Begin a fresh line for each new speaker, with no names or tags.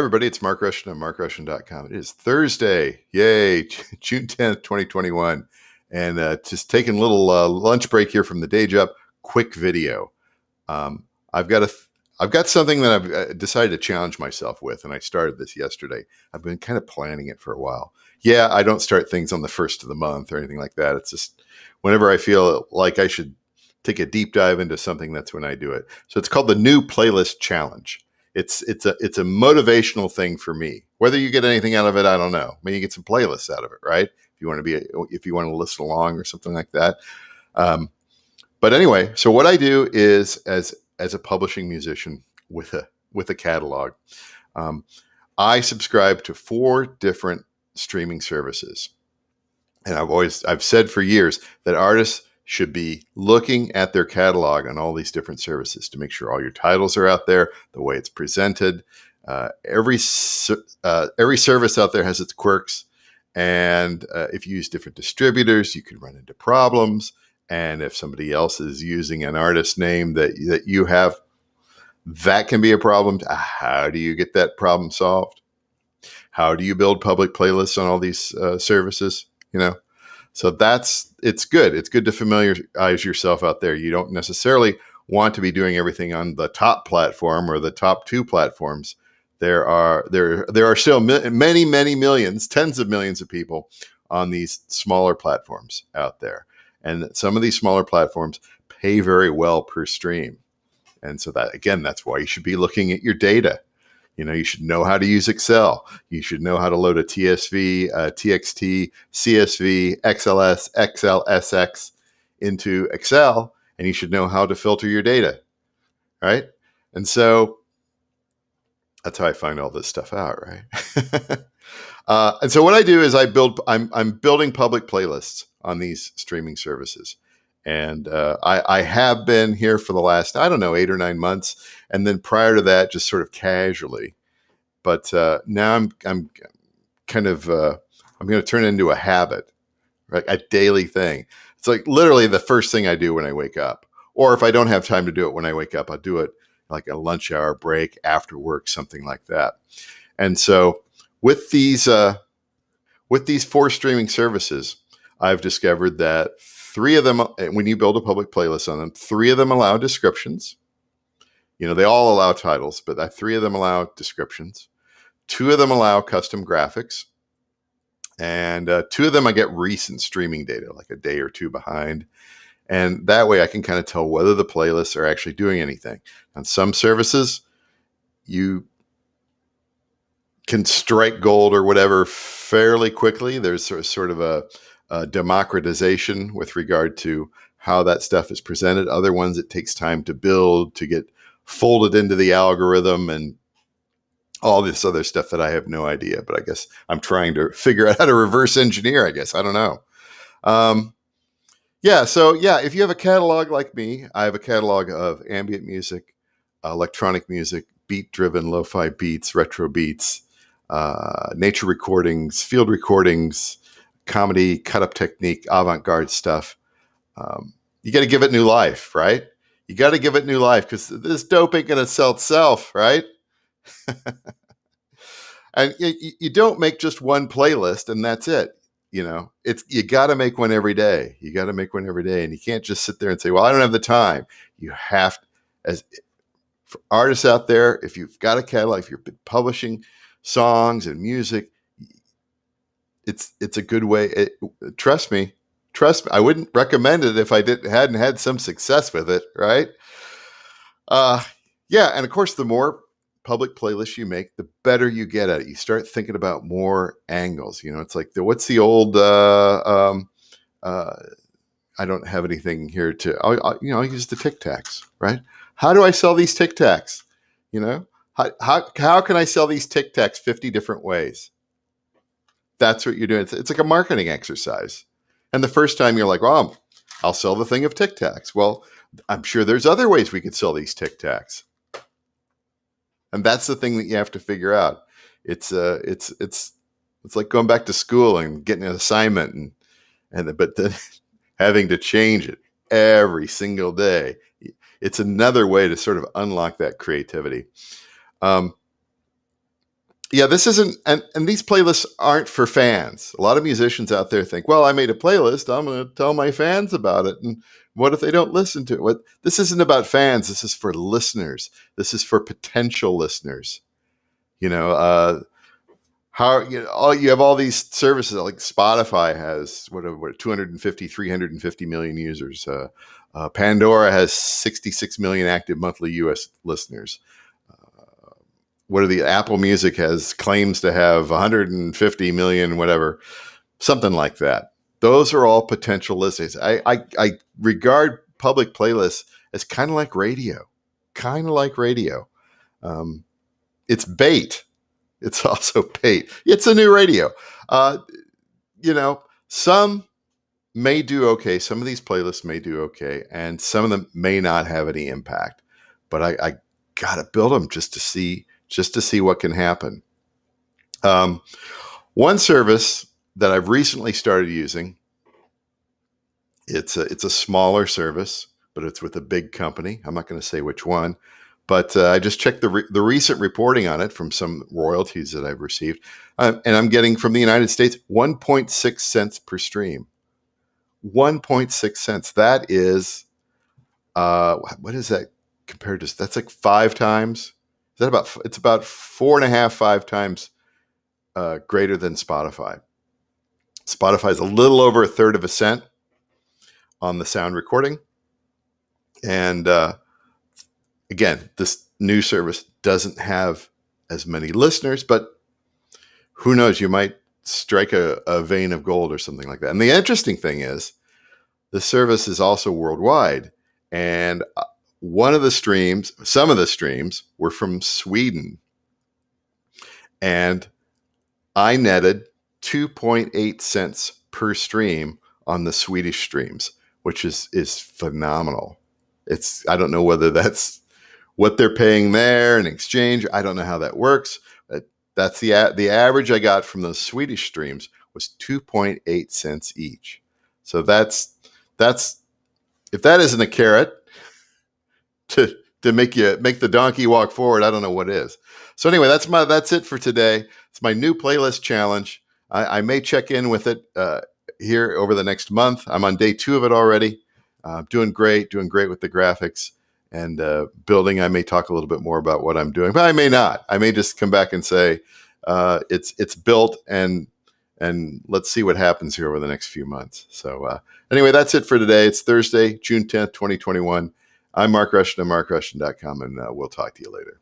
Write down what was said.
everybody, it's Mark Rushton on markrushton.com. It is Thursday. Yay, June 10th, 2021. And just taking a little lunch break here from the day job. Quick video. I've got something that I've decided to challenge myself with, and I started this yesterday. I've been kind of planning it for a while. Yeah, I don't start things on the first of the month or anything like that. It's just whenever I feel like I should take a deep dive into something, that's when I do it. So it's called the New Playlist Challenge. It's a motivational thing for me. Whether you get anything out of it, I don't know. Maybe you get some playlists out of it, right? If you want to listen along or something like that. But anyway, so what I do is as a publishing musician with a catalog, I subscribe to 4 different streaming services. And I've said for years that artists should be looking at their catalog on all these different services to make sure all your titles are out there, the way it's presented. Every service out there has its quirks. And if you use different distributors, you can run into problems. And if somebody else is using an artist name that you have, that can be a problem. How do you get that problem solved? How do you build public playlists on all these services? So it's good. It's good to familiarize yourself out there. You don't necessarily want to be doing everything on the top platform or the top 2 platforms. There are still many, many millions, tens of millions of people on these smaller platforms out there. And some of these smaller platforms pay very well per stream. And so that's why you should be looking at your data. You should know how to use Excel. You should know how to load a TSV, TXT, CSV, XLS, XLSX into Excel, and you should know how to filter your data, right? And so that's how I find all this stuff out, right? And so what I do is I'm building public playlists on these streaming services. And I have been here for the last, 8 or 9 months. And then prior to that, just sort of casually. But now I'm kind of, I'm going to turn it into a habit, right? A daily thing. It's like literally the first thing I do when I wake up. Or if I don't have time to do it when I wake up, I'll do it like a lunch hour break after work, something like that. And so with these 4 streaming services, I've discovered that 3 of them, when you build a public playlist on them, 3 of them allow descriptions. They all allow titles, but 3 of them allow descriptions. 2 of them allow custom graphics. And 2 of them, I get recent streaming data, like a day or 2 behind. And that way I can kind of tell whether the playlists are actually doing anything. On some services, you can strike gold or whatever fairly quickly. There's sort of a democratization with regard to how that stuff is presented. Other ones, it takes time to build, to get folded into the algorithm and all this other stuff that I have no idea. But I guess I'm trying to figure out how to reverse engineer, I guess. I don't know. If you have a catalog like me, I have a catalog of ambient music, electronic music, beat-driven lo-fi beats, retro beats, nature recordings, field recordings, comedy, cut-up technique, avant-garde stuff. You got to give it new life, right? You got to give it new life because this dope ain't going to sell itself, right? And you don't make just one playlist and that's it. You got to make one every day. You got to make one every day. And you can't just sit there and say, well, I don't have the time. You have, for artists out there, if you've got a catalog, if you're publishing songs and music, it's a good way. Trust me. I wouldn't recommend it if I hadn't had some success with it, right? And of course, the more public playlists you make, the better you get at it. You start thinking about more angles. It's like what's the old? I don't have anything here I'll use the Tic Tacs, right? How do I sell these Tic Tacs? How can I sell these Tic Tacs 50 different ways? That's what you're doing. It's like a marketing exercise. And the first time you're like, well, I'll sell the thing of Tic Tacs. Well, I'm sure there's other ways we could sell these Tic Tacs. And that's the thing that you have to figure out. It's like going back to school and getting an assignment but then having to change it every single day. It's another way to sort of unlock that creativity. Yeah, this isn't, and these playlists aren't for fans. A lot of musicians out there think, well, I made a playlist, I'm going to tell my fans about it. And what if they don't listen to it? This isn't about fans. This is for listeners. This is for potential listeners. You know, how you have all these services like Spotify has what 250, 350 million users. Pandora has 66 million active monthly U.S. listeners. What are the Apple Music has claims to have 150 million, whatever, something like that. Those are all potential listeners. I regard public playlists as kind of like radio, kind of like radio. It's bait. It's also bait. It's a new radio. Some may do okay. Some of these playlists may do okay, and some of them may not have any impact. But I gotta build them just to see what can happen. One service that I've recently started using, it's a smaller service, but it's with a big company. I'm not going to say which one, but I just checked the recent reporting on it from some royalties that I've received, and I'm getting from the United States 1.6 cents per stream. 1.6 cents. That is, what is that compared to? That's like 5 times. It's about 4.5, 5 times greater than Spotify. Spotify is a little over 1/3 of a cent on the sound recording. And again, this new service doesn't have as many listeners, but who knows, you might strike a vein of gold or something like that. And the interesting thing is the service is also worldwide. And some of the streams were from Sweden. And I netted 2.8 cents per stream on the Swedish streams, which is phenomenal. I don't know whether that's what they're paying there in exchange. I don't know how that works. But that's the average I got from those Swedish streams was 2.8 cents each. So that's if that isn't a carrot to make the donkey walk forward, I don't know what is. So anyway, that's it for today. It's my new playlist challenge. I may check in with it here over the next month. I'm on day 2 of it already. Doing great with the graphics and building. I may talk a little bit more about what I'm doing, but I may not. I may just come back and say it's built and let's see what happens here over the next few months. So anyway, that's it for today. It's Thursday, June 10th, 2021. I'm Mark Rushton of markrushton.com, and we'll talk to you later.